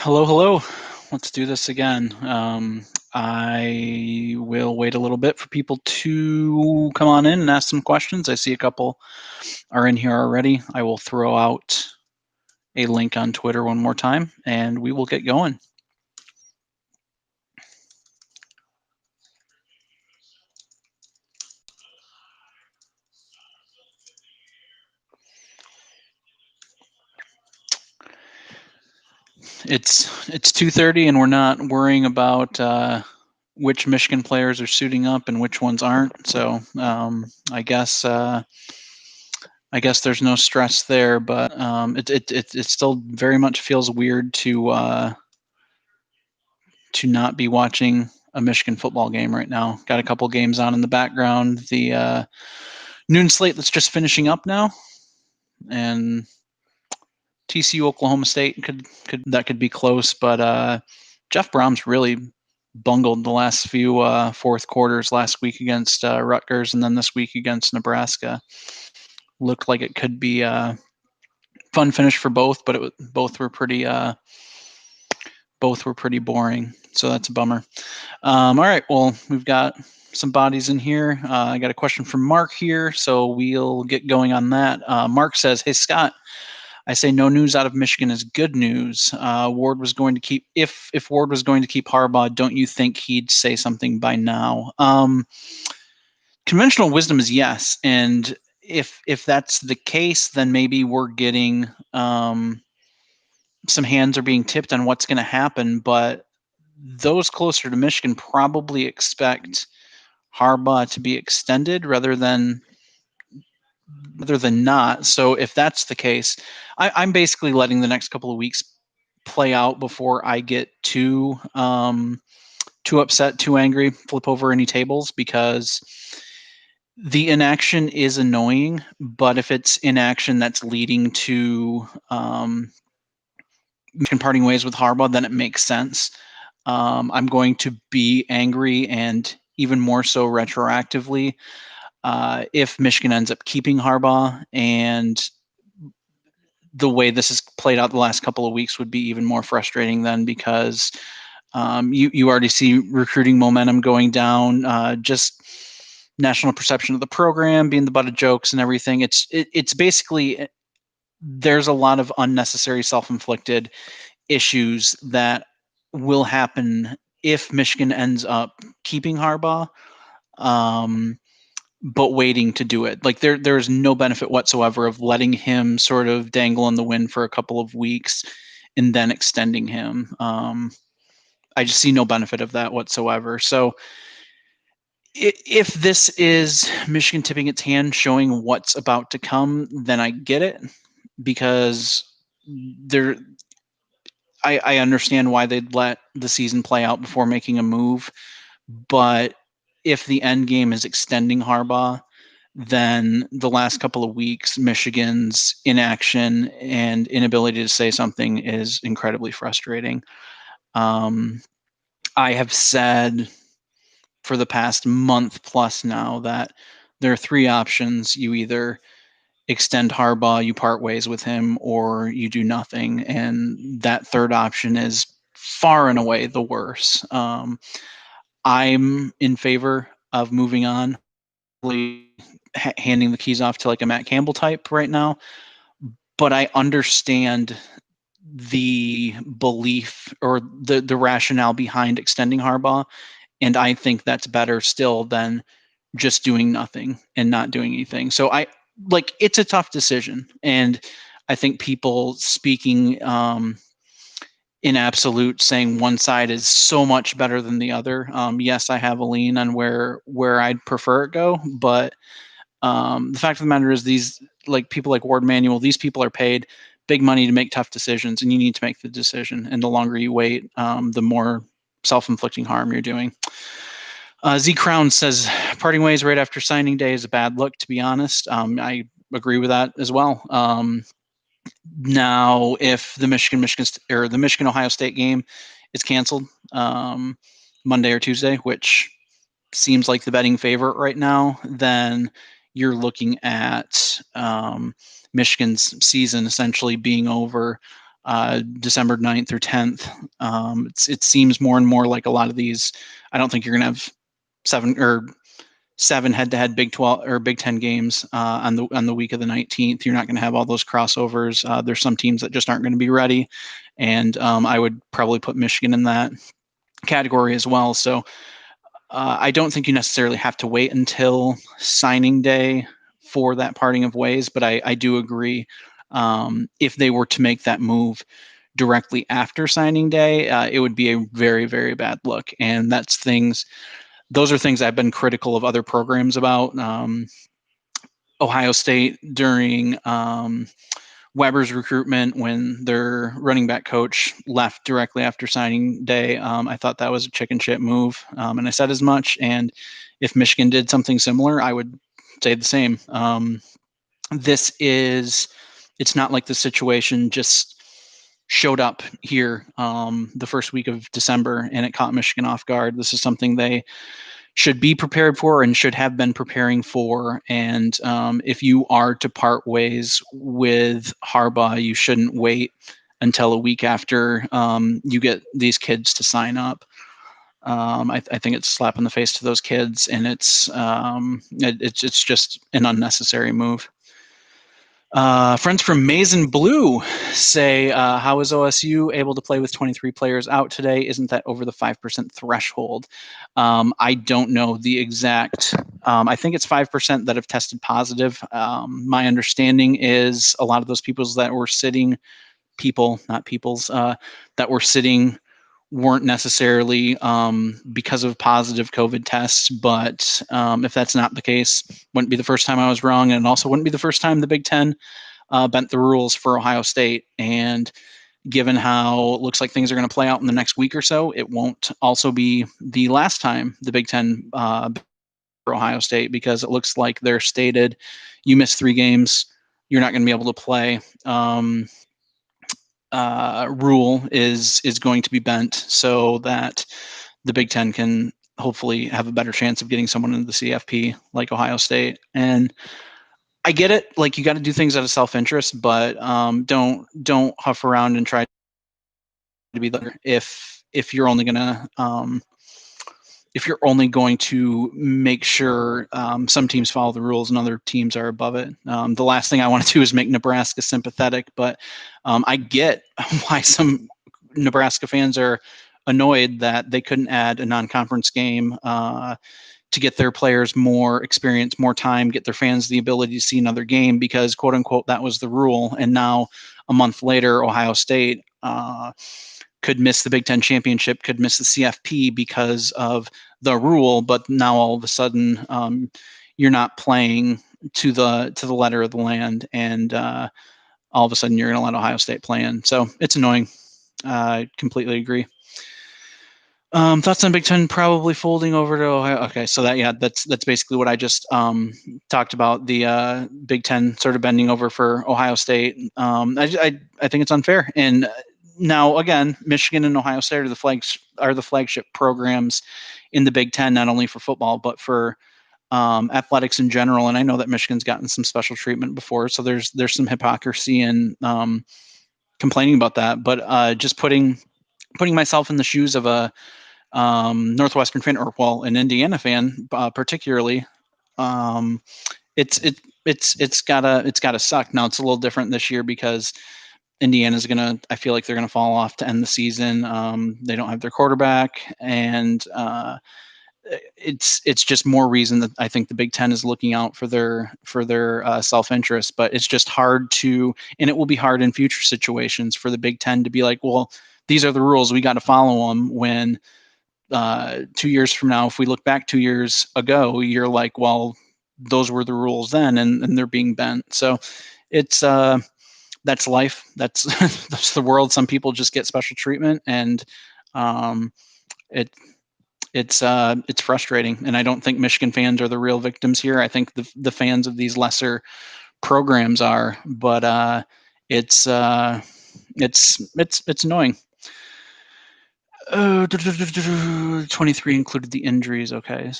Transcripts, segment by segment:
Hello, hello. Let's do this again. I will wait a little bit for people to come on in and ask some questions. I see a couple are in here already. I will throw out a link on Twitter one more time, and we will get going. It's 2:30, and we're not worrying about which Michigan players are suiting up and which ones aren't. So I guess there's no stress there, but it still very much feels weird to not be watching a Michigan football game right now. Got a couple games on in the background. The noon slate that's just finishing up now, and TCU Oklahoma State could be close, but Jeff Brom's really bungled the last few fourth quarters. Last week against Rutgers, and then this week against Nebraska. Looked like it could be a fun finish for both, but both were pretty boring. So that's a bummer. All right, well, we've got some bodies in here. I got a question from Mark here, so we'll get going on that. Mark says, "Hey Scott, I say no news out of Michigan is good news. Ward was going to keep if Ward was going to keep Harbaugh, don't you think he'd say something by now?" Conventional wisdom is yes, and if that's the case, then maybe we're getting some hands are being tipped on what's going to happen. But those closer to Michigan probably expect Harbaugh to be extended rather than not. So if that's the case, I'm basically letting the next couple of weeks play out before I get too upset, too angry, flip over any tables, because the inaction is annoying. But if it's inaction that's leading to parting ways with Harbaugh, then it makes sense. I'm going to be angry, and even more so retroactively, if Michigan ends up keeping Harbaugh. And the way this has played out the last couple of weeks would be even more frustrating then, because you already see recruiting momentum going down, just national perception of the program being the butt of jokes and everything. It's basically, there's a lot of unnecessary self-inflicted issues that will happen if Michigan ends up keeping Harbaugh, but waiting to do it. Like there's no benefit whatsoever of letting him sort of dangle in the wind for a couple of weeks and then extending him. I just see no benefit of that whatsoever. So if this is Michigan tipping its hand, showing what's about to come, then I get it, because I understand why they'd let the season play out before making a move. But if the end game is extending Harbaugh, then the last couple of weeks, Michigan's inaction and inability to say something is incredibly frustrating. I have said for the past month plus now that there are three options. You either extend Harbaugh, you part ways with him, or you do nothing. And that third option is far and away the worst. I'm in favor of moving on, handing the keys off to like a Matt Campbell type right now. But I understand the belief or the rationale behind extending Harbaugh. And I think that's better still than just doing nothing and not doing anything. So it's a tough decision. And I think people speaking in absolute, saying one side is so much better than the other. Yes, I have a lean on where I'd prefer it go, but the fact of the matter is, these people like Ward Manuel, these people are paid big money to make tough decisions, and you need to make the decision. And the longer you wait, the more self-inflicting harm you're doing. Z Crown says parting ways right after signing day is a bad look, to be honest. I agree with that as well. Now, if the Michigan Ohio State game is canceled Monday or Tuesday, which seems like the betting favorite right now, then you're looking at Michigan's season essentially being over December 9th or 10th. It seems more and more like a lot of these. I don't think you're going to have seven head-to-head Big 12 or Big 10 games on the week of the 19th. You're not going to have all those crossovers. There's some teams that just aren't going to be ready, and I would probably put Michigan in that category as well. So I don't think you necessarily have to wait until signing day for that parting of ways, but I do agree. If they were to make that move directly after signing day, it would be a very, very bad look. And those are things I've been critical of other programs about. Ohio State during Weber's recruitment, when their running back coach left directly after signing day, I thought that was a chicken shit move, and I said as much. And if Michigan did something similar, I would say the same. It's not like the situation just showed up here the first week of December and it caught Michigan off guard. This is something they should be prepared for and should have been preparing for. And if you are to part ways with Harbaugh, you shouldn't wait until a week after you get these kids to sign up. I think it's a slap in the face to those kids, and it's just an unnecessary move. Friends from Maize and Blue say, how is OSU able to play with 23 players out today? Isn't that over the 5% threshold? I don't know the exact. I think it's 5% that have tested positive. My understanding is a lot of those people that were sitting, that were sitting weren't necessarily because of positive COVID tests. But if that's not the case, wouldn't be the first time I was wrong. And it also wouldn't be the first time the Big Ten bent the rules for Ohio State. And given how it looks like things are going to play out in the next week or so, it won't also be the last time the Big Ten for Ohio State, because it looks like they're stated, you miss 3 games, you're not going to be able to play. Rule is going to be bent so that the Big Ten can hopefully have a better chance of getting someone into the CFP like Ohio State. And I get it, like, you got to do things out of self-interest, but don't huff around and try to be there if you're only going to make sure some teams follow the rules and other teams are above it. The last thing I want to do is make Nebraska sympathetic, but I get why some Nebraska fans are annoyed that they couldn't add a non-conference game to get their players more experience, more time, get their fans the ability to see another game, because quote unquote that was the rule. And now a month later, Ohio State could miss the Big Ten championship, could miss the CFP because of the rule. But now all of a sudden, you're not playing to the letter of the land, and all of a sudden you're going to let Ohio State play in. So it's annoying. I completely agree. Thoughts on Big Ten probably folding over to Ohio. Okay, so that's basically what I just talked about. The Big Ten sort of bending over for Ohio State. I think it's unfair. And now again, Michigan and Ohio State are the flagship programs in the Big Ten, not only for football but for athletics in general. And I know that Michigan's gotten some special treatment before, so there's some hypocrisy in complaining about that. But just putting myself in the shoes of a Northwestern fan, or an Indiana fan, particularly, it's gotta suck. Now it's a little different this year because Indiana's I feel like they're gonna fall off to end the season. They don't have their quarterback, and it's just more reason that I think the Big Ten is looking out for their self-interest. But it's just hard and it will be hard in future situations for the Big Ten to be like, well, these are the rules, we got to follow them, when 2 years from now, if we look back 2 years ago, you're like, well, those were the rules then, and they're being bent. So it's that's life. That's that's the world. Some people just get special treatment, and it's frustrating. And I don't think Michigan fans are the real victims here. I think the fans of these lesser programs are, but it's annoying. 23 included the injuries. Okay.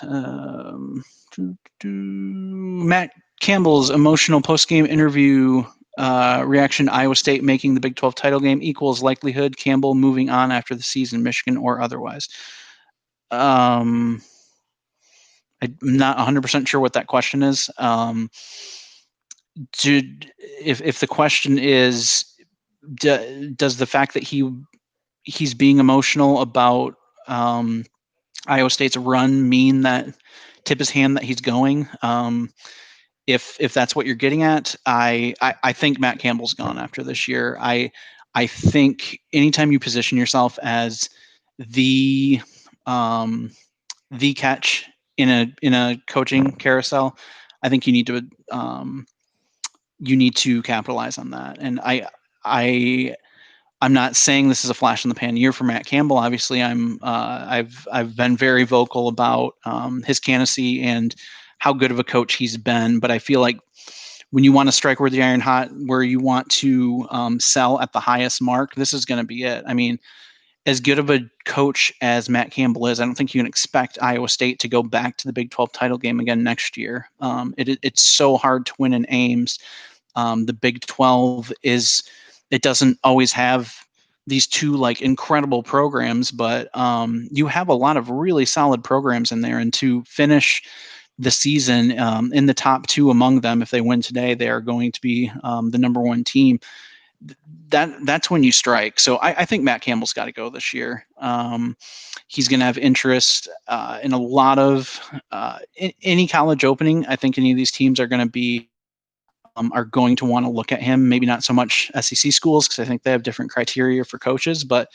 Matt Campbell's emotional post-game interview Reaction: Iowa State making the Big 12 title game equals likelihood Campbell moving on after the season, Michigan or otherwise. I'm not 100% sure what that question is. If the question is, does the fact that he's being emotional about Iowa State's run mean that tip his hand that he's going? If that's what you're getting at, I think Matt Campbell's gone after this year. I think anytime you position yourself as the catch in a coaching carousel, I think you need to capitalize on that. And I'm not saying this is a flash in the pan year for Matt Campbell. Obviously, I've been very vocal about his candidacy and how good of a coach he's been. But I feel like when you want to strike where the iron hot, where you want to sell at the highest mark, this is going to be it. I mean, as good of a coach as Matt Campbell is, I don't think you can expect Iowa State to go back to the Big 12 title game again next year. It's so hard to win in Ames. The Big 12 it doesn't always have these two like incredible programs, but you have a lot of really solid programs in there. And to finish the season in the top two among them, if they win today, they are going to be the number one team. That's when you strike. So I think Matt Campbell's got to go this year. He's going to have interest in a lot of any college opening. I think any of these teams are going to want to look at him. Maybe not so much SEC schools because I think they have different criteria for coaches, but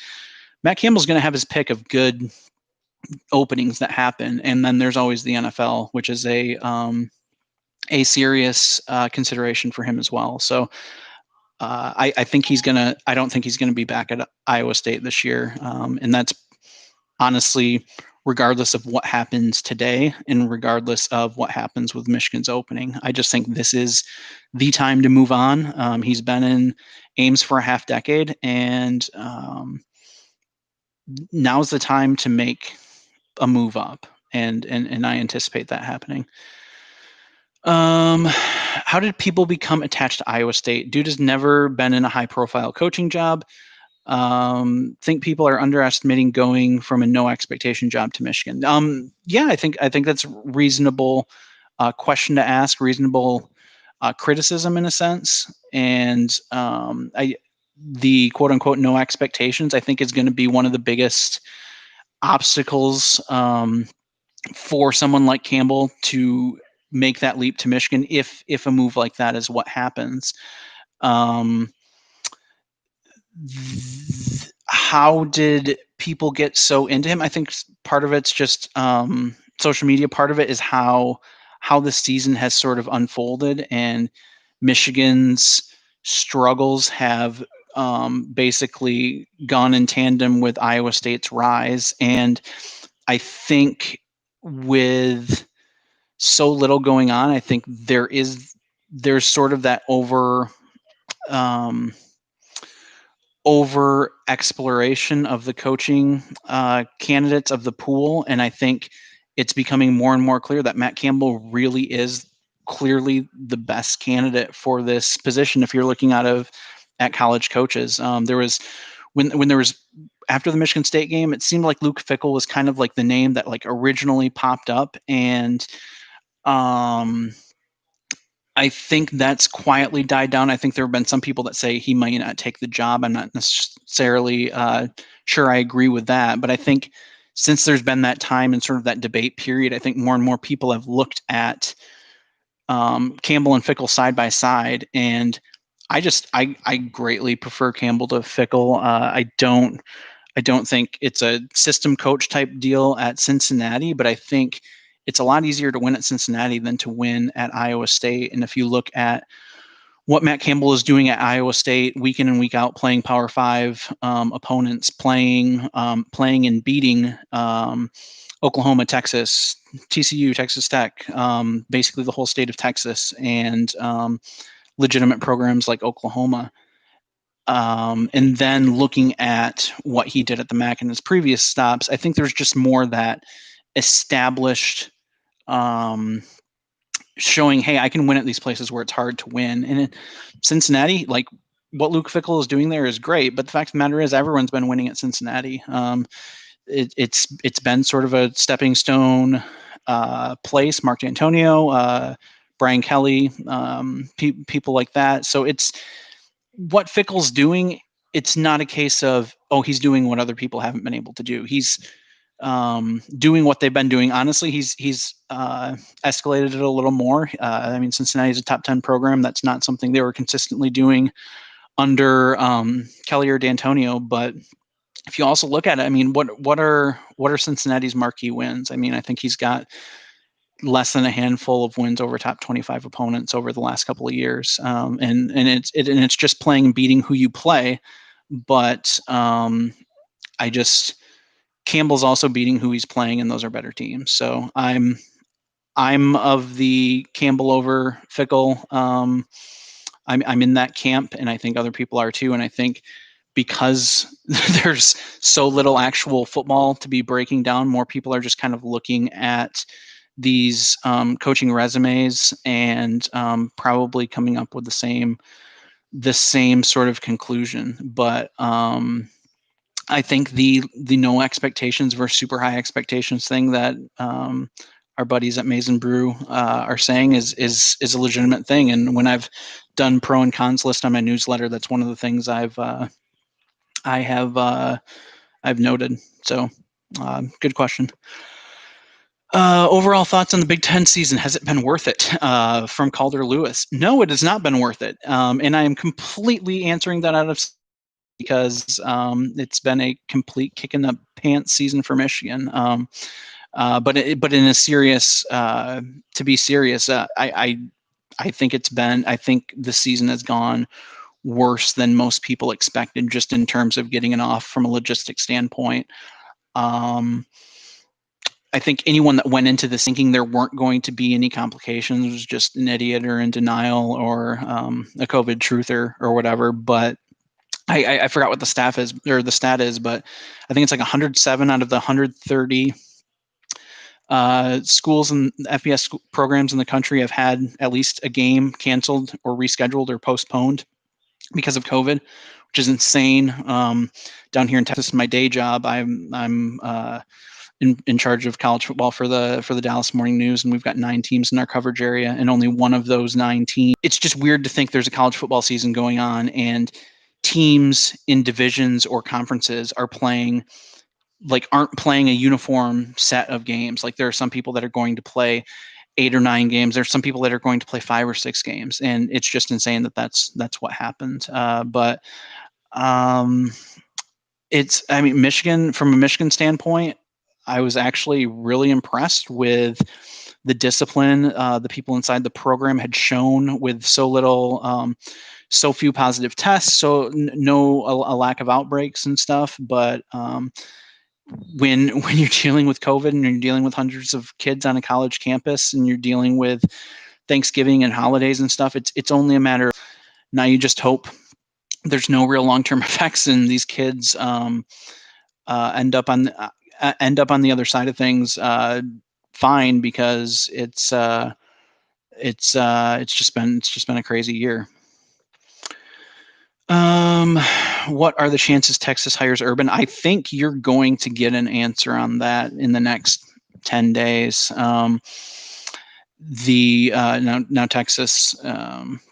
Matt Campbell's going to have his pick of good openings that happen. And then there's always the NFL, which is a serious consideration for him as well. So I don't think he's gonna be back at Iowa State this year, and that's honestly regardless of what happens today and regardless of what happens with Michigan's opening. I just think this is the time to move on. He's been in Ames for a half decade, and now's the time to make a move up, and I anticipate that happening. How did people become attached to Iowa State? Dude has never been in a high-profile coaching job. Think people are underestimating going from a no expectation job to Michigan. Yeah, I think that's reasonable question to ask, reasonable criticism in a sense, and the quote unquote no expectations I think is going to be one of the biggest obstacles for someone like Campbell to make that leap to Michigan if a move like that is what happens. How did people get so into him? I think part of it's just social media. Part of it is how the season has sort of unfolded, and Michigan's struggles have basically gone in tandem with Iowa State's rise. And I think with so little going on, I think there's sort of that over exploration of the coaching candidates of the pool. And I think it's becoming more and more clear that Matt Campbell really is clearly the best candidate for this position. If you're looking at college coaches, there was when there was after the Michigan State game, it seemed like Luke Fickle was kind of like the name that like originally popped up. And I think that's quietly died down. I think there have been some people that say he might not take the job. I'm not necessarily sure I agree with that. But I think since there's been that time and sort of that debate period, I think more and more people have looked at Campbell and Fickle side by side. And I greatly prefer Campbell to Fickle. I don't think it's a system coach type deal at Cincinnati, but I think it's a lot easier to win at Cincinnati than to win at Iowa State. And if you look at what Matt Campbell is doing at Iowa State week in and week out, playing Power 5 opponents, playing and beating Oklahoma, Texas, TCU, Texas Tech, basically the whole state of Texas, and legitimate programs like Oklahoma. And then looking at what he did at the MAC in his previous stops, I think there's just more that established showing, hey, I can win at these places where it's hard to win. And in Cincinnati, like what Luke Fickle is doing there is great, but the fact of the matter is everyone's been winning at Cincinnati. It's been sort of a stepping stone place. Mark D'Antonio, Brian Kelly, people like that. So it's what Fickle's doing. It's not a case of, oh, he's doing what other people haven't been able to do. He's doing what they've been doing. Honestly, he's escalated it a little more. I mean, Cincinnati is a top 10 program. That's not something they were consistently doing under Kelly or D'Antonio. But if you also look at it, I mean, what are Cincinnati's marquee wins? I mean, I think he's got less than a handful of wins over top 25 opponents over the last couple of years, and it's just playing and beating who you play. But I just Campbell's also beating who he's playing, and those are better teams. So I'm of the Campbell over Fickle. I'm in that camp, and I think other people are too. And I think because there's so little actual football to be breaking down, more people are just kind of looking at these coaching resumes and probably coming up with the same sort of conclusion. But I think the no expectations versus super high expectations thing that our buddies at Maize n Brew are saying is a legitimate thing. And when I've done pro and cons list on my newsletter, that's one of the things I've noted. So good question. Overall thoughts on the Big Ten season. Has it been worth it? From Calder Lewis. No, it has not been worth it. And I am completely answering that out of because it's been a complete kick in the pants season for Michigan. But in a serious, to be serious, I think I think the season has gone worse than most people expected, just in terms of getting it off from a logistic standpoint. I think anyone that went into this thinking there weren't going to be any complications was just an idiot or in denial or a COVID truther or whatever. But I forgot what the stat is, but I think it's like 107 out of the 130 schools and FBS programs in the country have had at least a game canceled or rescheduled or postponed because of COVID, which is insane. Down here in Texas, in my day job, I'm in charge of college football for the Dallas Morning News, and we've got 9 teams in our coverage area, and only one of those 9 teams. It's just weird to think there's a college football season going on, and teams in divisions or conferences aren't playing a uniform set of games. Like there are some people that are going to play 8 or 9 games. There's some people that are going to play 5 or 6 games, and it's just insane that's what happened. Michigan, from a Michigan standpoint, I was actually really impressed with the discipline the people inside the program had shown with so few positive tests, so a lack of outbreaks and stuff. But when you're dealing with COVID and you're dealing with hundreds of kids on a college campus and you're dealing with Thanksgiving and holidays and stuff, it's only a matter of now you just hope there's no real long-term effects and these kids end up on the other side of things fine, because it's just been a crazy year. What are the chances Texas hires Urban? I think you're going to get an answer on that in the next 10 days. Now Texas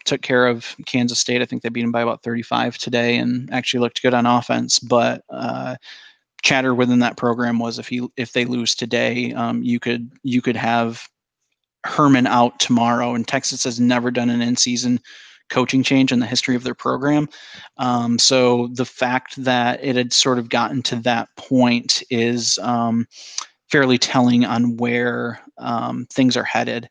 took care of Kansas State. I think they beat them by about 35 today and actually looked good on offense. But chatter within that program was if they lose today, you could have Herman out tomorrow. And Texas has never done an in-season coaching change in the history of their program. So the fact that it had sort of gotten to that point is fairly telling on where things are headed.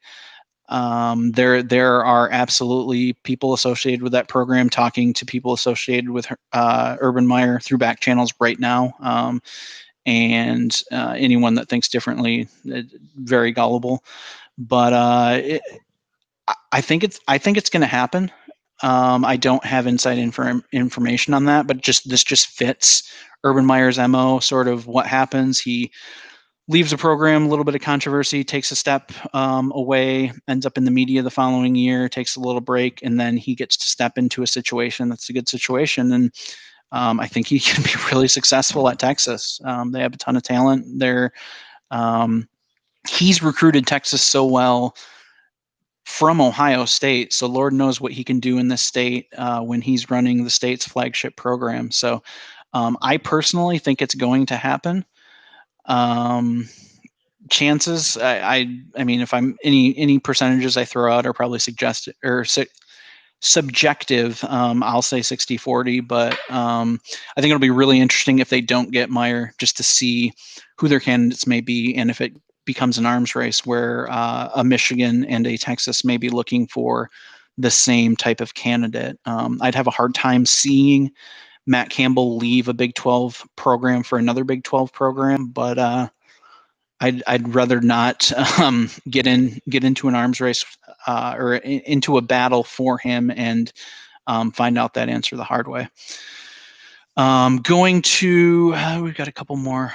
There are absolutely people associated with that program talking to people associated with Urban Meyer through back channels right now. And anyone that thinks differently, very gullible. But I think it's going to happen. I don't have inside information on that, but this just fits Urban Meyer's MO. Sort of what happens. He leaves a program, a little bit of controversy, takes a step away, ends up in the media the following year, takes a little break, and then he gets to step into a situation that's a good situation. And I think he can be really successful at Texas. They have a ton of talent. He's recruited Texas so well from Ohio State, so Lord knows what he can do in this state when he's running the state's flagship program. So I personally think it's going to happen. Chances, I mean, if I'm any percentages I throw out are probably suggested or subjective. I'll say 60-40, but I think it'll be really interesting if they don't get Meyer, just to see who their candidates may be, and if it becomes an arms race where a Michigan and a Texas may be looking for the same type of candidate. I'd have a hard time seeing Matt Campbell leave a Big 12 program for another Big 12 program, but I'd rather not get into an arms race or into a battle for him and find out that answer the hard way. Going to we've got a couple more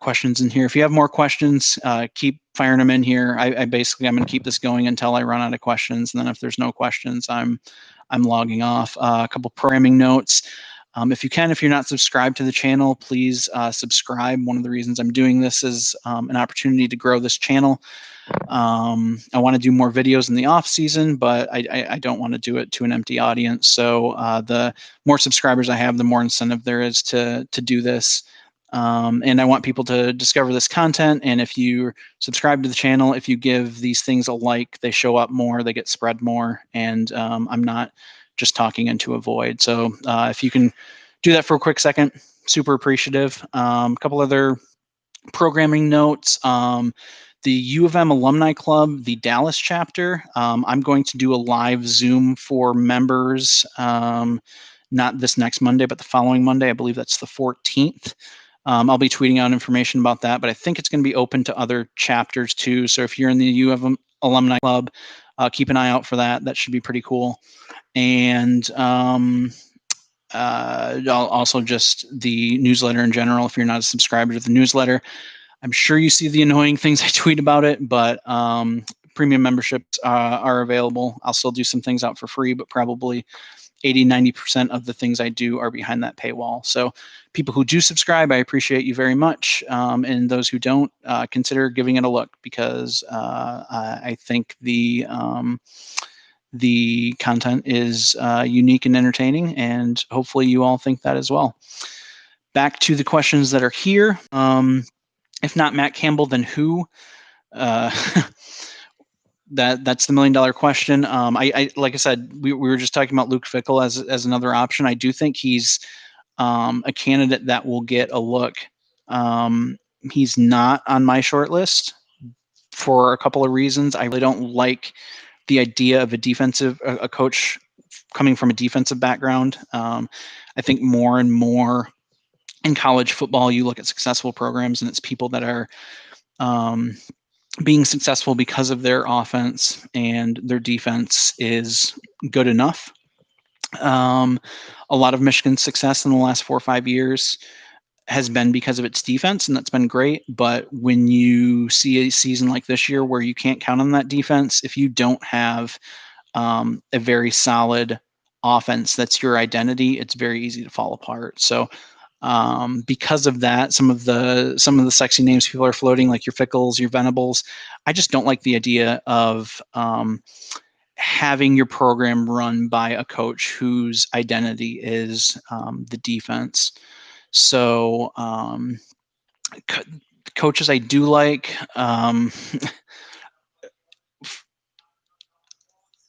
questions in here. If you have more questions, keep firing them in here. I'm going to keep this going until I run out of questions, and then if there's no questions, I'm logging off. A couple programming notes. If you're not subscribed to the channel, please subscribe. One of the reasons I'm doing this is an opportunity to grow this channel. I want to do more videos in the off season, but I don't want to do it to an empty audience. So the more subscribers I have, the more incentive there is to do this. And I want people to discover this content. And if you subscribe to the channel, if you give these things a like, they show up more, they get spread more. And I'm not just talking into a void. So if you can do that for a quick second, super appreciative. A couple other programming notes. The U of M Alumni Club, the Dallas chapter, I'm going to do a live Zoom for members, not this next Monday, but the following Monday. I believe that's the 14th. I'll be tweeting out information about that, but I think it's going to be open to other chapters too. So if you're in the U of M Alumni Club, keep an eye out for that. That should be pretty cool. And also just the newsletter in general. If you're not a subscriber to the newsletter, I'm sure you see the annoying things I tweet about it, but premium memberships are available. I'll still do some things out for free, but probably 80-90% of the things I do are behind that paywall. So people who do subscribe, I appreciate you very much. And those who don't, consider giving it a look, because I think the content is unique and entertaining, and hopefully you all think that as well. Back to the questions that are here. If not Matt Campbell, then who? That's the $1 million question. I like I said, we were just talking about Luke Fickle as another option. I do think he's a candidate that will get a look. He's not on my short list for a couple of reasons. I really don't like the idea of a coach coming from a defensive background. I think more and more in college football, you look at successful programs, and it's people that are being successful because of their offense, and their defense is good enough. A lot of Michigan's success in the last 4 or 5 years has been because of its defense, and that's been great. But when you see a season like this year where you can't count on that defense, if you don't have a very solid offense that's your identity, it's very easy to fall apart. So because of that, some of the sexy names people are floating, like your Fickles, your Venables, I just don't like the idea of having your program run by a coach whose identity is the defense. So coaches I do like,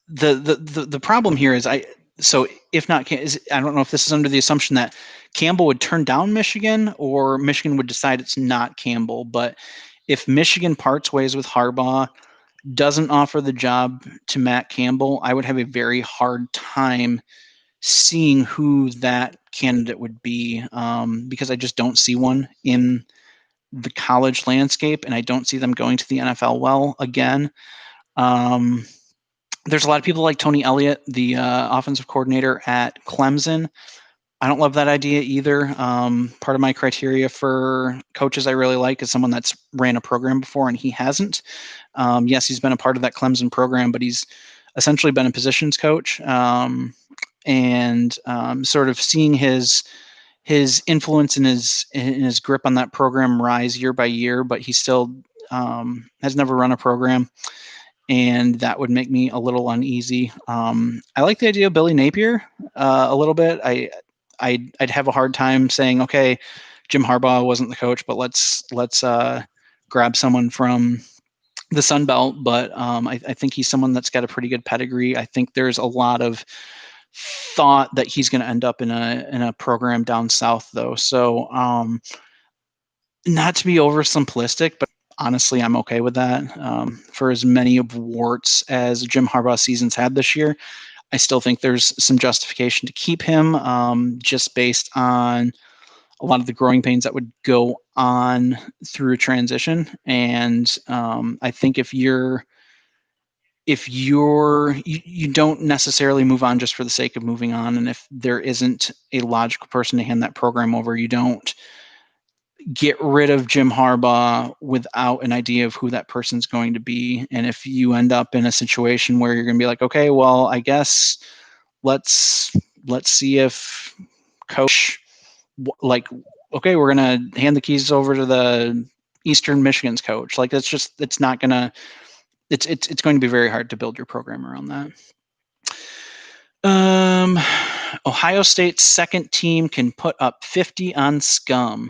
the problem here is so if not, I don't know if this is under the assumption that Campbell would turn down Michigan, or Michigan would decide it's not Campbell. But if Michigan parts ways with Harbaugh, doesn't offer the job to Matt Campbell, I would have a very hard time seeing who that candidate would be, because I just don't see one in the college landscape, and I don't see them going to the NFL well again. There's a lot of people like Tony Elliott, the offensive coordinator at Clemson. I don't love that idea either. Part of my criteria for coaches I really like is someone that's ran a program before, and he hasn't. Yes, he's been a part of that Clemson program, but he's essentially been a positions coach. And sort of seeing his influence and his grip on that program rise year by year, but he still has never run a program, and that would make me a little uneasy. I like the idea of Billy Napier a little bit. I'd have a hard time saying, okay, Jim Harbaugh wasn't the coach, but let's grab someone from the Sun Belt. But I think he's someone that's got a pretty good pedigree. I think there's a lot of thought that he's going to end up in a program down south, though. So not to be over simplistic, but honestly, I'm okay with that. For as many of warts as Jim Harbaugh season's had this year, I still think there's some justification to keep him, just based on a lot of the growing pains that would go on through a transition. And I think if you don't necessarily move on just for the sake of moving on, and if there isn't a logical person to hand that program over, you don't get rid of Jim Harbaugh without an idea of who that person's going to be. And if you end up in a situation where you're going to be like, okay, well, I guess let's see if coach, like, okay, we're going to hand the keys over to the Eastern Michigan's coach. Like, it's not going to, it's going to be very hard to build your program around that. Ohio State's second team can put up 50 on Scum,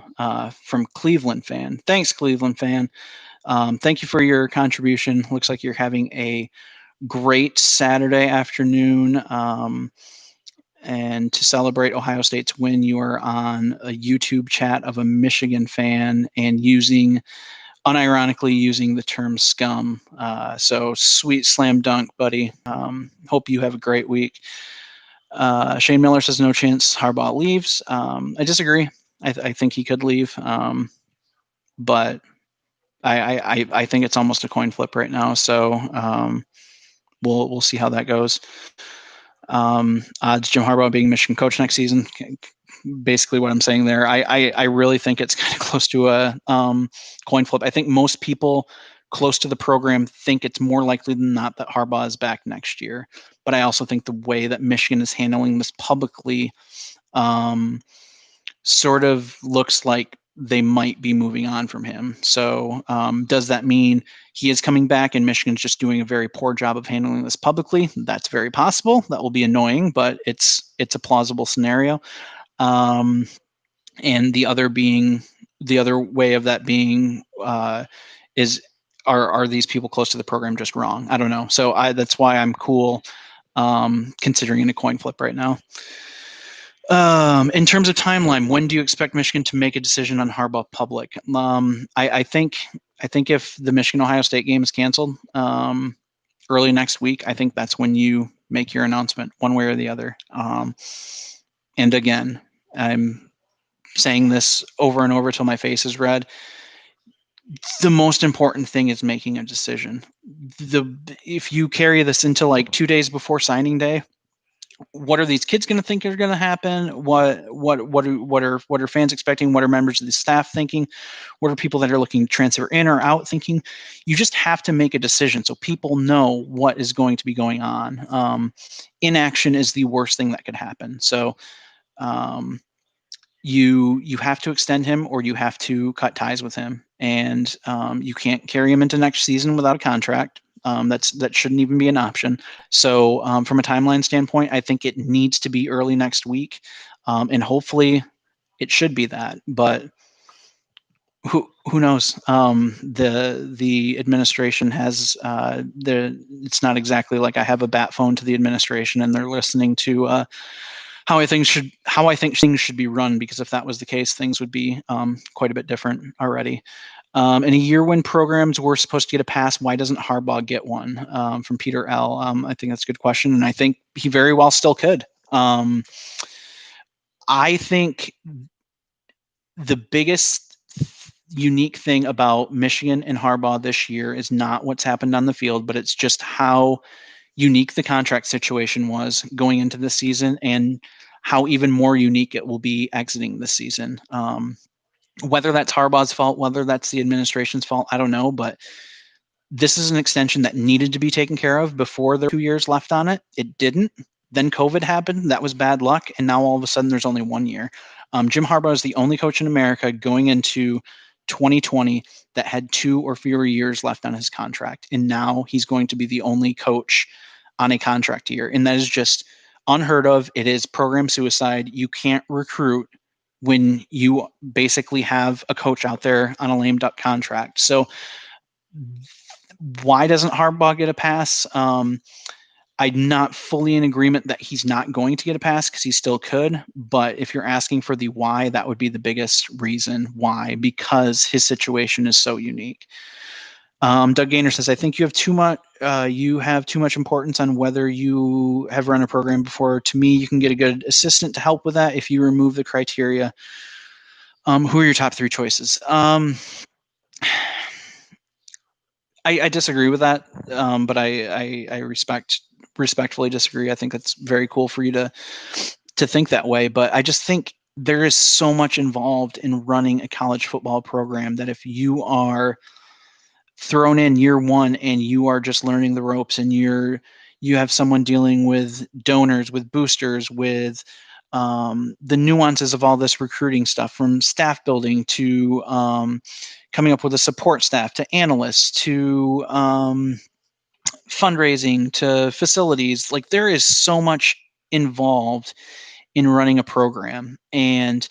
from Cleveland fan. Thanks, Cleveland fan. Thank you for your contribution. Looks like you're having a great Saturday afternoon. And to celebrate Ohio State's win, you are on a YouTube chat of a Michigan fan and unironically using the term scum. So sweet slam dunk, buddy. Hope you have a great week. Shane Miller says no chance Harbaugh leaves. I disagree. I think he could leave, but I think it's almost a coin flip right now. So we'll see how that goes. Odds Jim Harbaugh being Michigan coach next season. Basically, what I'm saying there. I really think it's kind of close to a coin flip. I think most people close to the program think it's more likely than not that Harbaugh is back next year. But I also think the way that Michigan is handling this publicly sort of looks like they might be moving on from him. So does that mean he is coming back and Michigan's just doing a very poor job of handling this publicly? That's very possible. That will be annoying, but it's a plausible scenario. And the other way of that being is are these people close to the program just wrong? I don't know. So that's why I'm cool considering a coin flip right now. In terms of timeline, when do you expect Michigan to make a decision on Harbaugh public? I think if the Michigan-Ohio State game is canceled early next week, I think that's when you make your announcement one way or the other. And again, I'm saying this over and over till my face is red. The most important thing is making a decision. If you carry this into like 2 days before signing day, what are these kids going to think are going to happen? What are fans expecting? What are members of the staff thinking? What are people that are looking to transfer in or out thinking? You just have to make a decision so people know what is going to be going on. Inaction is the worst thing that could happen. So you have to extend him or you have to cut ties with him, and you can't carry him into next season without a contract. That shouldn't even be an option. So from a timeline standpoint, I think it needs to be early next week, and hopefully it should be that. But who knows? The administration has it's not exactly like I have a bat phone to the administration and they're listening to how I think things should be run, because if that was the case, things would be quite a bit different already. In a year when programs were supposed to get a pass, why doesn't Harbaugh get one? From Peter L. I think that's a good question, and I think he very well still could. I think the biggest unique thing about Michigan and Harbaugh this year is not what's happened on the field, but it's just how unique the contract situation was going into the season and how even more unique it will be exiting this season. Whether that's Harbaugh's fault, whether that's the administration's fault, I don't know, but this is an extension that needed to be taken care of before there were 2 years left on it. It didn't. Then COVID happened. That was bad luck. And now all of a sudden there's only 1 year. Jim Harbaugh is the only coach in America going into 2020 that had 2 or fewer years left on his contract. And now he's going to be the only coach on a contract year. And that is just unheard of. It is program suicide. You can't recruit when you basically have a coach out there on a lame duck contract. So why doesn't Harbaugh get a pass? I'm not fully in agreement that he's not going to get a pass because he still could. But if you're asking for the why, that would be the biggest reason why, because his situation is so unique. Doug Gaynor says, I think you have too much importance on whether you have run a program before. To me, you can get a good assistant to help with that if you remove the criteria. Who are your top 3 choices? I disagree with that, but I respectfully disagree. I think that's very cool for you to think that way, but I just think there is so much involved in running a college football program that if you are thrown in year 1 and you are just learning the ropes and you have someone dealing with donors, with boosters, with the nuances of all this recruiting stuff, from staff building to coming up with a support staff to analysts to fundraising to facilities. Like, there is so much involved in running a program. And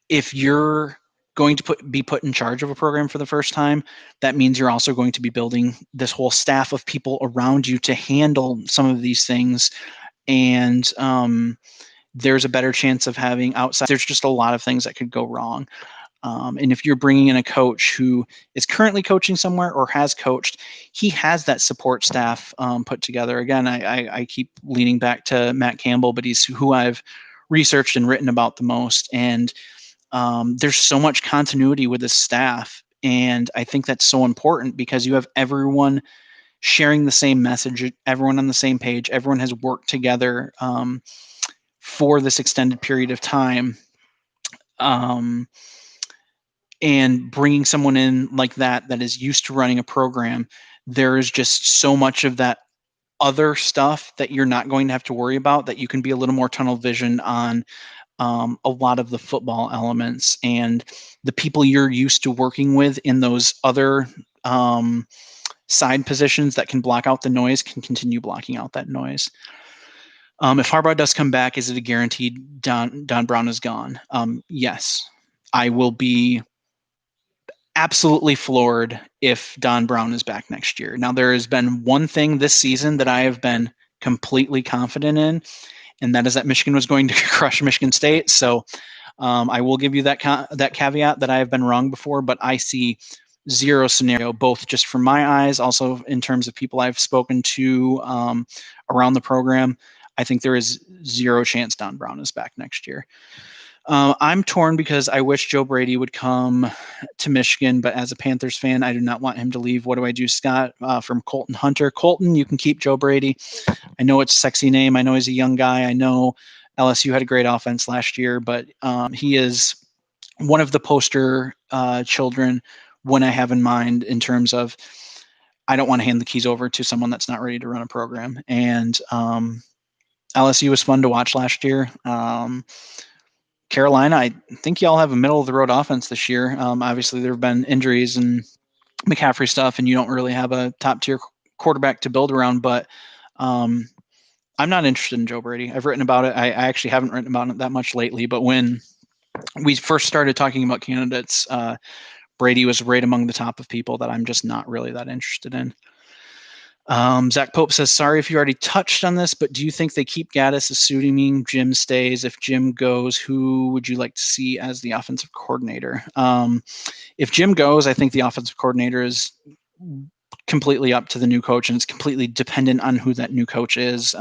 if you're going to be put in charge of a program for the first time, that means you're also going to be building this whole staff of people around you to handle some of these things. And there's a better chance of having outside. There's just a lot of things that could go wrong. And if you're bringing in a coach who is currently coaching somewhere or has coached, he has that support staff put together. Again, I keep leaning back to Matt Campbell, but he's who I've researched and written about the most. And there's so much continuity with the staff. And I think that's so important because you have everyone sharing the same message, everyone on the same page, everyone has worked together for this extended period of time. And bringing someone in like that is used to running a program, there is just so much of that other stuff that you're not going to have to worry about, that you can be a little more tunnel vision on a lot of the football elements, and the people you're used to working with in those other side positions that can block out the noise can continue blocking out that noise. If Harbaugh does come back, is it a guaranteed Don Brown is gone? Yes. I will be absolutely floored if Don Brown is back next year. Now, there has been one thing this season that I have been completely confident in, and that is that Michigan was going to crush Michigan State. So I will give you that caveat that I have been wrong before, but I see zero scenario, both just from my eyes, also in terms of people I've spoken to around the program. I think there is zero chance Don Brown is back next year. I'm torn because I wish Joe Brady would come to Michigan, but as a Panthers fan, I do not want him to leave. What do I do, Scott? From Colton Hunter. Colton, you can keep Joe Brady. I know it's a sexy name. I know he's a young guy. I know LSU had a great offense last year, but he is one of the poster children when I have in mind in terms of I don't want to hand the keys over to someone that's not ready to run a program. And LSU was fun to watch last year. Carolina, I think y'all have a middle of the road offense this year. Obviously, there have been injuries and McCaffrey stuff, and you don't really have a top tier quarterback to build around. But I'm not interested in Joe Brady. I've written about it. I actually haven't written about it that much lately. But when we first started talking about candidates, Brady was right among the top of people that I'm just not really that interested in. Zach Pope says, sorry if you already touched on this, but do you think they keep Gaddis, assuming Jim stays? If Jim goes, who would you like to see as the offensive coordinator? If Jim goes, I think the offensive coordinator is completely up to the new coach, and it's completely dependent on who that new coach is.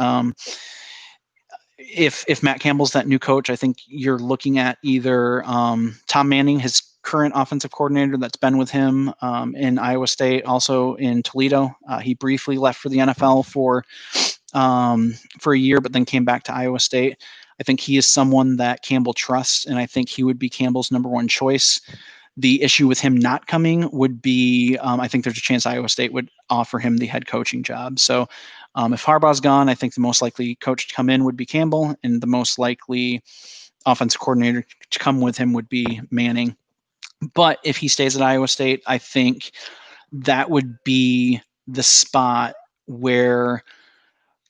If Matt Campbell's that new coach, I think you're looking at either Tom Manning, his current offensive coordinator that's been with him in Iowa State, also in Toledo. He briefly left for the NFL for a year, but then came back to Iowa State. I think he is someone that Campbell trusts, and I think he would be Campbell's number one choice. The issue with him not coming would be, I think there's a chance Iowa State would offer him the head coaching job. So if Harbaugh's gone, I think the most likely coach to come in would be Campbell, and the most likely offensive coordinator to come with him would be Manning. But if he stays at Iowa State, I think that would be the spot where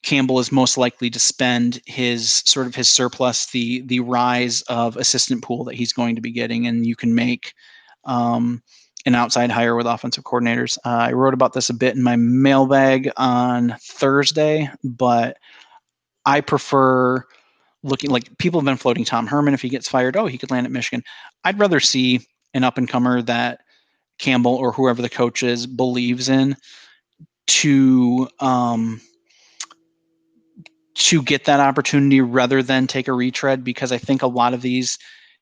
Campbell is most likely to spend his surplus, the rise of assistant pool that he's going to be getting, and you can make an outside hire with offensive coordinators. I wrote about this a bit in my mailbag on Thursday, but I prefer looking, like, people have been floating Tom Herman. If he gets fired, he could land at Michigan. I'd rather see an up and comer that Campbell or whoever the coach is believes in to get that opportunity rather than take a retread, because I think a lot of these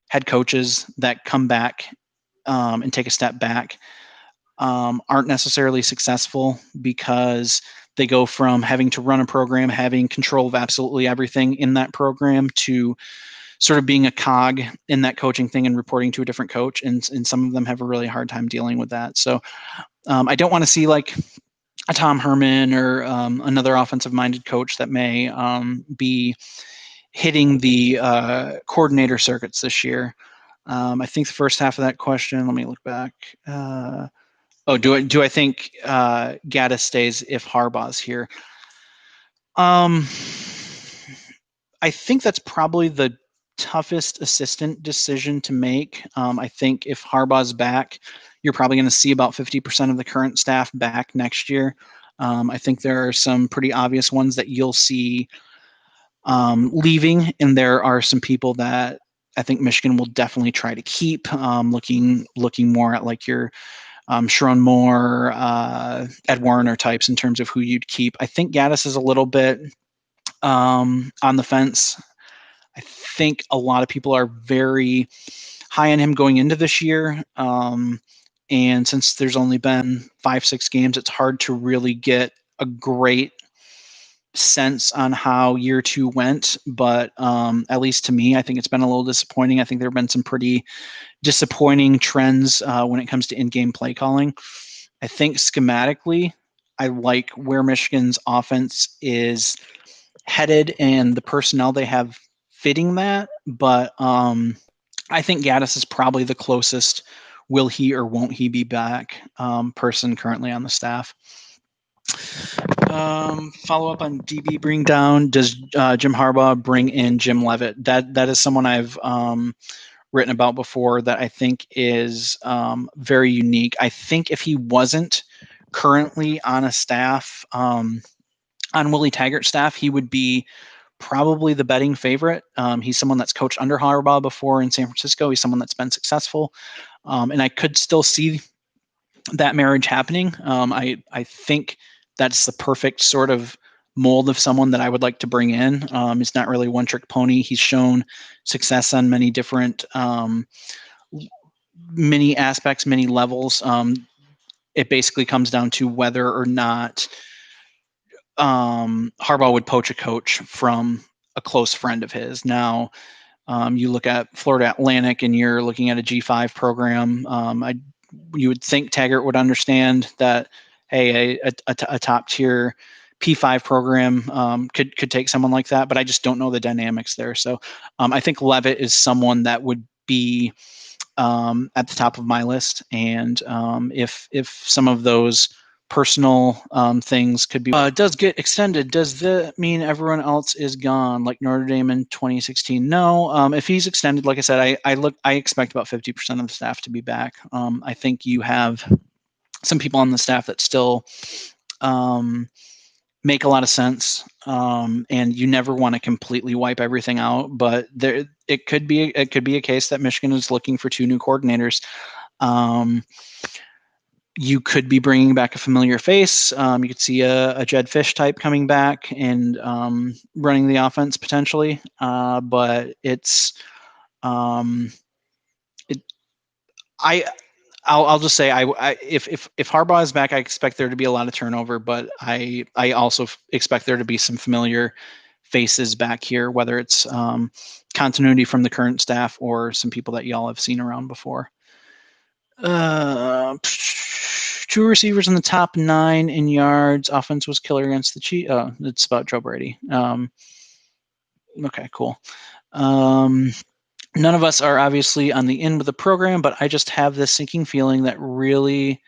head coaches that come back and take a step back aren't necessarily successful because they go from having to run a program, having control of absolutely everything in that program, to sort of being a cog in that coaching thing and reporting to a different coach. And some of them have a really hard time dealing with that. So I don't want to see like a Tom Herman or another offensive-minded coach that may be hitting the coordinator circuits this year. I think the first half of that question, let me look back. Do I think Gaddis stays if Harbaugh's here? I think that's probably the toughest assistant decision to make. I think if Harbaugh's back, you're probably going to see about 50% of the current staff back next year. I think there are some pretty obvious ones that you'll see leaving, and there are some people that I think Michigan will definitely try to keep. Looking more at like your Sharon Moore, Ed Warner types in terms of who you'd keep. I think Gaddis is a little bit on the fence. I think a lot of people are very high on him going into this year. And since there's only been 5-6 games, it's hard to really get a great sense on how year 2 went. But at least to me, I think it's been a little disappointing. I think there have been some pretty disappointing trends when it comes to in-game play calling. I think schematically, I like where Michigan's offense is headed and the personnel they have fitting that. But I think Gaddis is probably the closest will he or won't he be back person currently on the staff. Follow up on DB bring down. Does Jim Harbaugh bring in Jim Leavitt? That is someone I've written about before that I think is very unique. I think if he wasn't currently on a staff, on Willie Taggart's staff, he would be probably the betting favorite. He's someone that's coached under Harbaugh before in San Francisco. He's someone that's been successful. And I could still see that marriage happening. I think that's the perfect sort of mold of someone that I would like to bring in. He's not really one trick pony. He's shown success on many different many aspects, many levels. It basically comes down to whether or not Harbaugh would poach a coach from a close friend of his. Now, you look at Florida Atlantic and you're looking at a G5 program. You would think Taggart would understand that, hey, a top tier P5 program could take someone like that, but I just don't know the dynamics there. So I think Leavitt is someone that would be at the top of my list. And if some of those personal things could be does get extended, does that mean everyone else is gone like Notre Dame in 2016? No. If he's extended, like I said, I expect about 50% of the staff to be back. I think you have some people on the staff that still make a lot of sense, and you never want to completely wipe everything out, but it could be a case that Michigan is looking for 2 new coordinators. You could be bringing back a familiar face. You could see a Jed Fish type coming back and running the offense potentially. But it's I'll just say if Harbaugh is back, I expect there to be a lot of turnover, but I also expect there to be some familiar faces back here, whether it's continuity from the current staff or some people that y'all have seen around before. 2 receivers in the top 9 in yards. Offense was killer against the Chiefs. Oh, it's about Joe Brady. Okay, cool. None of us are obviously on the end of the program, but I just have this sinking feeling that really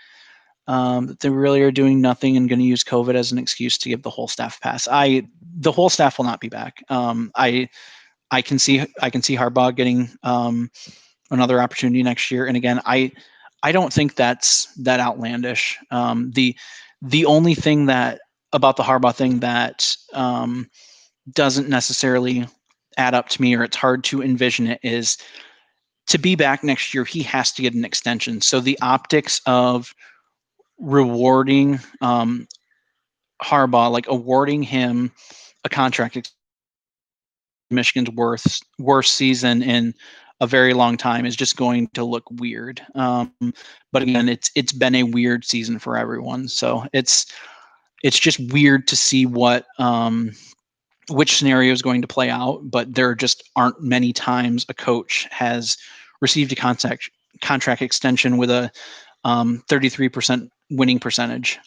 they really are doing nothing and going to use COVID as an excuse to give the whole staff a pass. The whole staff will not be back. I can see Harbaugh getting another opportunity next year. And again, I don't think that's that outlandish. The only thing that about the Harbaugh thing that doesn't necessarily add up to me, or it's hard to envision it, is to be back next year, he has to get an extension. So the optics of rewarding Harbaugh, like awarding him a contract, Michigan's worst season in a very long time, is just going to look weird. But again, it's been a weird season for everyone, so it's just weird to see what which scenario is going to play out. But there just aren't many times a coach has received a contract extension with a 33% winning percentage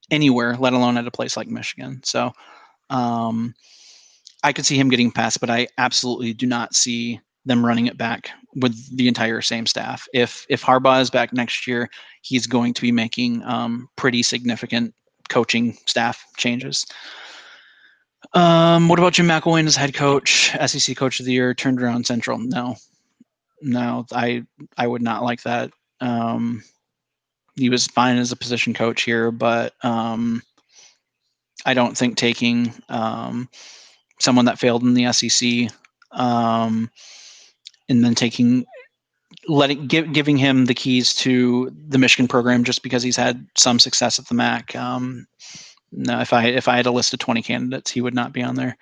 anywhere, let alone at a place like Michigan. So I could see him getting passed, but I absolutely do not see them running it back with the entire same staff. If Harbaugh is back next year, he's going to be making pretty significant coaching staff changes. What about Jim McElwain as head coach, SEC Coach of the Year, turned around Central? No, I would not like that. He was fine as a position coach here, but I don't think taking someone that failed in the SEC and then giving him the keys to the Michigan program just because he's had some success at the MAC. No, if I had a list of 20 candidates, he would not be on there.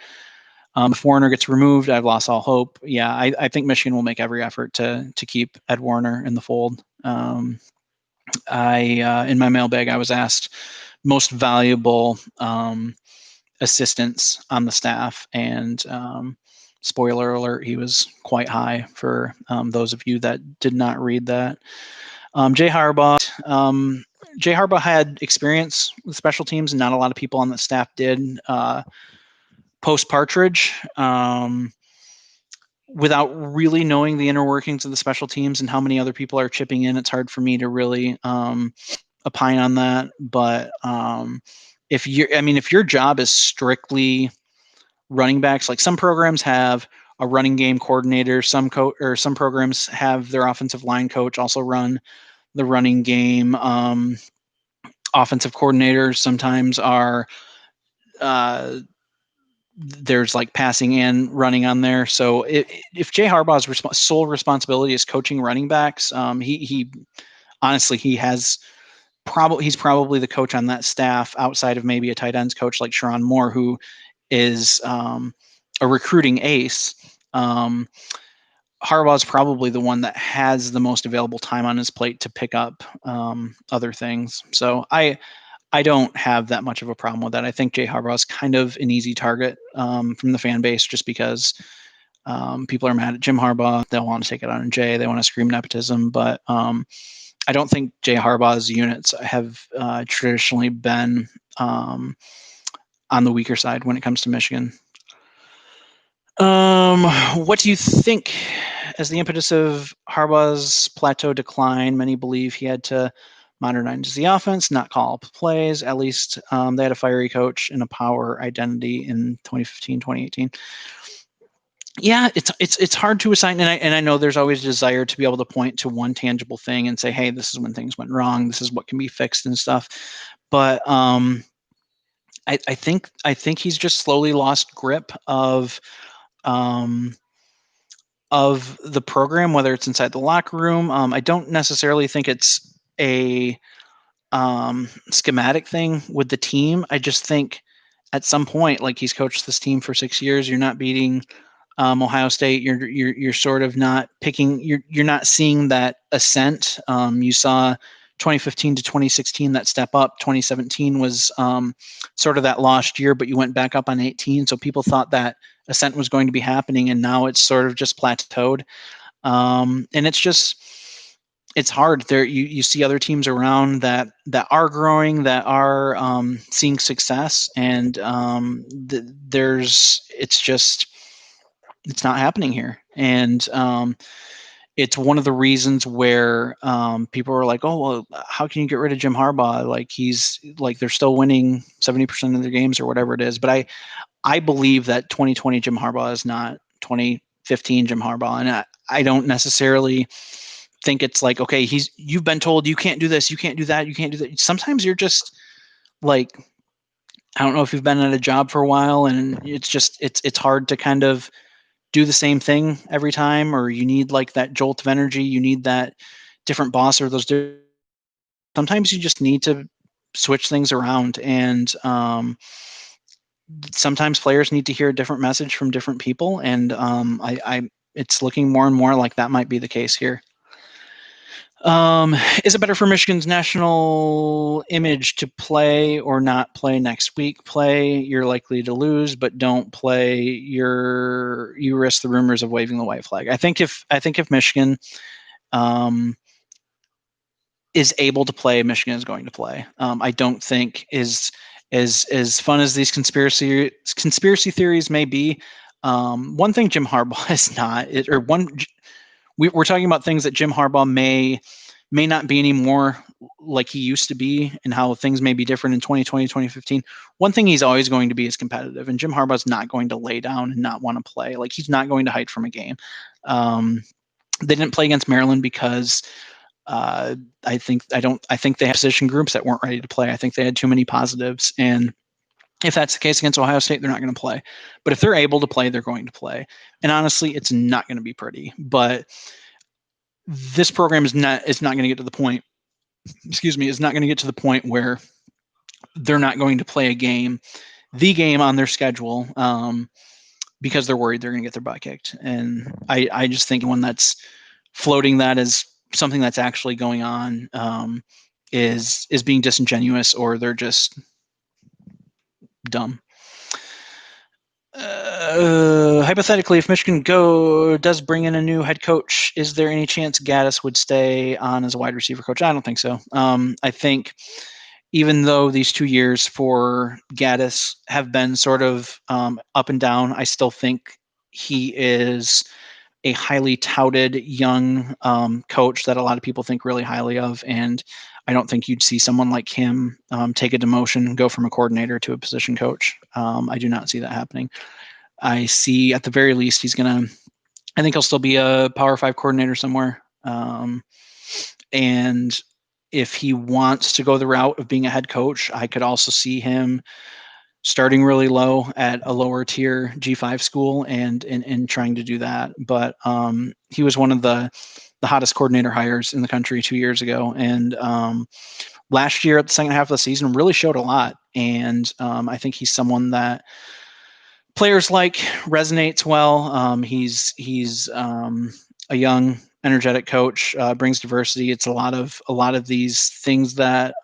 If Warner gets removed, I've lost all hope. Yeah, I think Michigan will make every effort to keep Ed Warner in the fold. In my mailbag, I was asked most valuable assistants on the staff, and spoiler alert, he was quite high for those of you that did not read that. Jay Harbaugh had experience with special teams, and not a lot of people on the staff did. Post Partridge, without really knowing the inner workings of the special teams and how many other people are chipping in, it's hard for me to really opine on that. But if your job is strictly running backs, like some programs have a running game coordinator, some programs have their offensive line coach also run the running game. Offensive coordinators sometimes are there's like passing and running on there. So if Jay Harbaugh's sole responsibility is coaching running backs, he honestly, he's probably the coach on that staff outside of maybe a tight ends coach like Sharon Moore, who is a recruiting ace. Harbaugh's probably the one that has the most available time on his plate to pick up other things. So I don't have that much of a problem with that. I think Jay Harbaugh is kind of an easy target from the fan base just because people are mad at Jim Harbaugh. They'll want to take it on Jay. They want to scream nepotism. But I don't think Jay Harbaugh's units have traditionally been on the weaker side when it comes to Michigan. What do you think as the impetus of Harbaugh's plateau decline? Many believe he had to modernize the offense, not call up plays. At least they had a fiery coach and a power identity in 2015, 2018. Yeah, it's hard to assign, and I know there's always a desire to be able to point to one tangible thing and say, hey, this is when things went wrong. This is what can be fixed and stuff. But I think he's just slowly lost grip of the program, whether it's inside the locker room. I don't necessarily think it's a schematic thing with the team. I just think at some point, like, he's coached this team for 6 years, you're not beating Ohio State. You're sort of not picking. You're not seeing that ascent. You saw 2015 to 2016, that step up. 2017 was sort of that lost year, but you went back up on 18. So people thought that ascent was going to be happening, and now it's sort of just plateaued. And it's hard. There, you see other teams around that are growing, that are seeing success, and it's not happening here. And it's one of the reasons where people are like, oh, well, how can you get rid of Jim Harbaugh? Like, he's like, they're still winning 70% of their games or whatever it is. But I believe that 2020 Jim Harbaugh is not 2015 Jim Harbaugh. And I don't necessarily think it's like, okay, you've been told you can't do this, you can't do that, you can't do that. Sometimes you're just like, I don't know if you've been at a job for a while, and it's hard to kind of do the same thing every time, or you need like that jolt of energy, you need that different boss, or sometimes you just need to switch things around. And sometimes players need to hear a different message from different people, and it's looking more and more like that might be the case here. Is it better for Michigan's national image to play or not play next week? Play, you're likely to lose, but don't play, you risk the rumors of waving the white flag. I think if Michigan is able to play, Michigan is going to play. I don't think as fun as these conspiracy theories may be. One thing Jim Harbaugh is not, we're talking about things that Jim Harbaugh may not be anymore like he used to be, and how things may be different in 2020, 2015. One thing he's always going to be is competitive, and Jim Harbaugh's not going to lay down and not want to play. Like, he's not going to hide from a game. They didn't play against Maryland because I think they have position groups that weren't ready to play. I think they had too many positives, and if that's the case against Ohio State, they're not going to play. But if they're able to play, they're going to play. And honestly, it's not going to be pretty. But this program is not going to get to the point. Is not going to get to the point where they're not going to play the game on their schedule, because they're worried they're going to get their butt kicked. And I just think one that's floating that as something that's actually going on is being disingenuous, or they're just dumb. Hypothetically, if Michigan does bring in a new head coach, is there any chance Gaddis would stay on as a wide receiver coach? I don't think so. I think even though these 2 years for Gaddis have been sort of up and down, I still think he is a highly touted young coach that a lot of people think really highly of. And I don't think you'd see someone like him take a demotion and go from a coordinator to a position coach. I do not see that happening. I see, at the very least, I think he'll still be a Power 5 coordinator somewhere. And if he wants to go the route of being a head coach, I could also see him starting really low at a lower tier G5 school and trying to do that. But he was one of the hottest coordinator hires in the country 2 years ago. And last year at the second half of the season really showed a lot. And I think he's someone that players like, resonates well. He's a young, energetic coach, brings diversity. It's a lot of these things that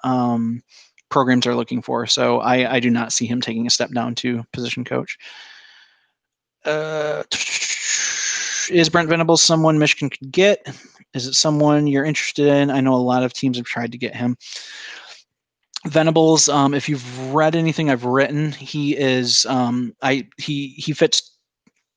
programs are looking for. So I do not see him taking a step down to position coach. Is Brent Venables someone Michigan could get? Is it someone you're interested in? I know a lot of teams have tried to get him. Venables, if you've read anything I've written, he is he fits,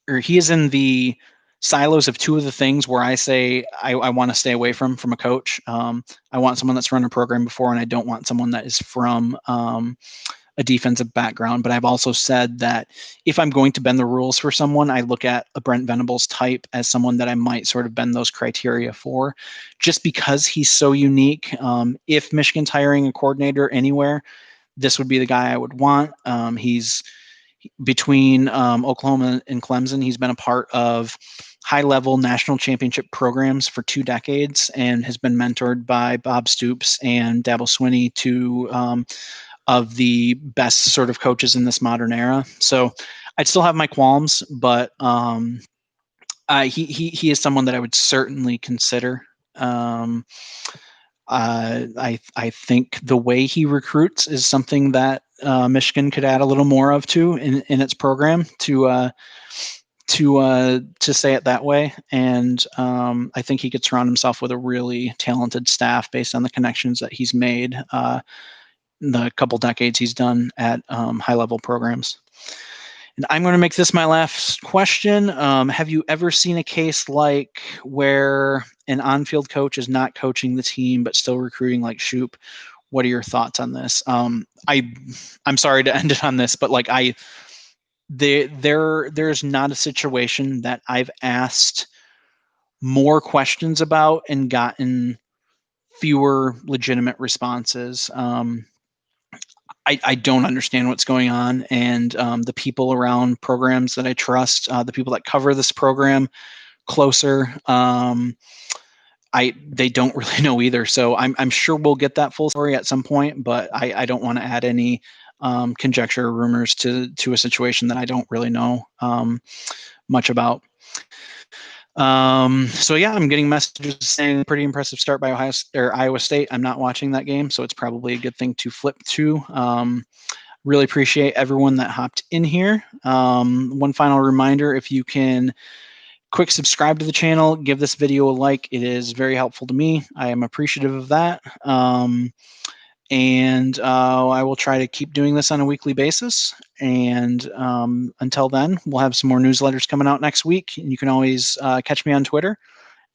or he is in the silos of two of the things where I say I want to stay away from a coach. I want someone that's run a program before, and I don't want someone that is from a defensive background. But I've also said that if I'm going to bend the rules for someone, I look at a Brent Venables type as someone that I might sort of bend those criteria for, just because he's so unique. If Michigan's hiring a coordinator anywhere, this would be the guy I would want. He's between Oklahoma and Clemson. He's been a part of high-level national championship programs for 2 decades and has been mentored by Bob Stoops and Dabo Swinney, two of the best sort of coaches in this modern era. So I'd still have my qualms, but he is someone that I would certainly consider. I think the way he recruits is something that Michigan could add a little more of to in its program to say it that way. And I think he could surround himself with a really talented staff based on the connections that he's made the couple decades he's done at high level programs. And I'm going to make this my last question. Have you ever seen a case like where an on-field coach is not coaching the team but still recruiting like Shoop? What are your thoughts on this? I'm sorry to end it on this, but like there's not a situation that I've asked more questions about and gotten fewer legitimate responses. I don't understand what's going on, and the people around programs that I trust, the people that cover this program closer, they don't really know either. So I'm sure we'll get that full story at some point, but I don't want to add any conjecture or rumors to a situation that I don't really know much about. So yeah, I'm getting messages saying pretty impressive start by Iowa State. I'm not watching that game, so it's probably a good thing to flip to. Really appreciate everyone that hopped in here. One final reminder, if you can quick subscribe to the channel, give this video a like. It is very helpful to me. I am appreciative of that. And I will try to keep doing this on a weekly basis. And until then, we'll have some more newsletters coming out next week. And you can always catch me on Twitter.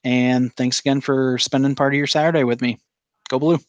And thanks again for spending part of your Saturday with me. Go Blue.